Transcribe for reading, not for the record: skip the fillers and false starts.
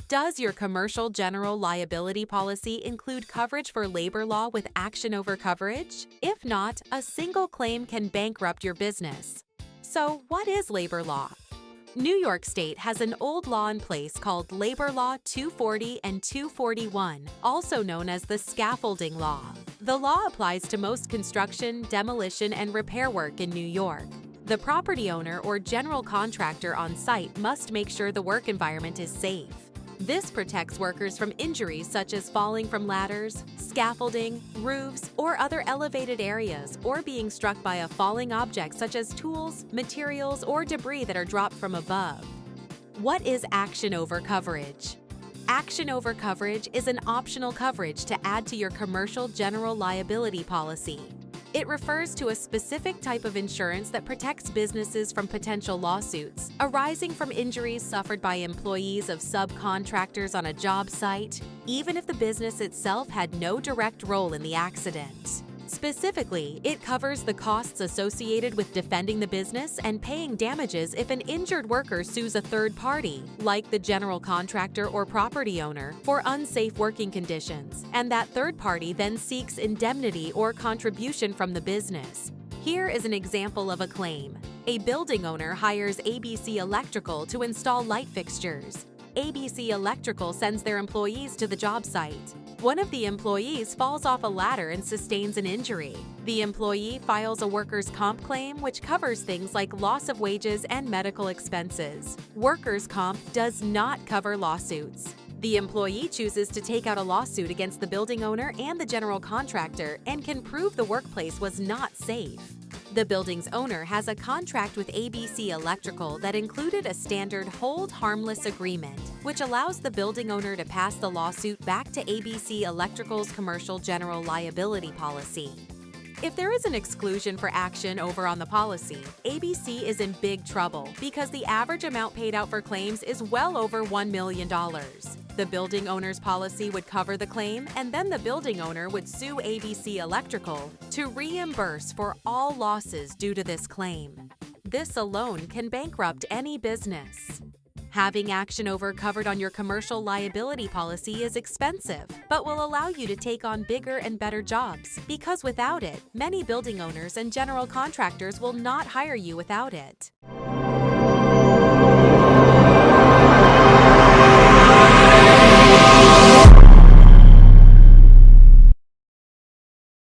Does your commercial general liability policy include coverage for labor law with action over coverage? If not, a single claim can bankrupt your business. So, what is labor law? New York State has an old law in place called Labor Law 240 and 241, also known as the Scaffolding Law. The law applies to most construction, demolition, and repair work in New York. The property owner or general contractor on site must make sure the work environment is safe. This protects workers from injuries such as falling from ladders, scaffolding, roofs, or other elevated areas, or being struck by a falling object such as tools, materials, or debris that are dropped from above. What is action over coverage? Action over coverage is an optional coverage to add to your commercial general liability policy. It refers to a specific type of insurance that protects businesses from potential lawsuits arising from injuries suffered by employees of subcontractors on a job site, even if the business itself had no direct role in the accident. Specifically, it covers the costs associated with defending the business and paying damages if an injured worker sues a third party, like the general contractor or property owner, for unsafe working conditions, and that third party then seeks indemnity or contribution from the business. Here is an example of a claim. A building owner hires ABC Electrical to install light fixtures. ABC Electrical sends their employees to the job site. One of the employees falls off a ladder and sustains an injury. The employee files a workers' comp claim which covers things like loss of wages and medical expenses. Workers' comp does not cover lawsuits. The employee chooses to take out a lawsuit against the building owner and the general contractor and can prove the workplace was not safe. The building's owner has a contract with ABC Electrical that included a standard hold harmless agreement, which allows the building owner to pass the lawsuit back to ABC Electrical's commercial general liability policy. If there is an exclusion for action over on the policy, ABC is in big trouble because the average amount paid out for claims is well over $1 million. The building owner's policy would cover the claim, and then the building owner would sue ABC Electrical to reimburse for all losses due to this claim. This alone can bankrupt any business. Having action over covered on your commercial liability policy is expensive, but will allow you to take on bigger and better jobs, because without it, many building owners and general contractors will not hire you without it.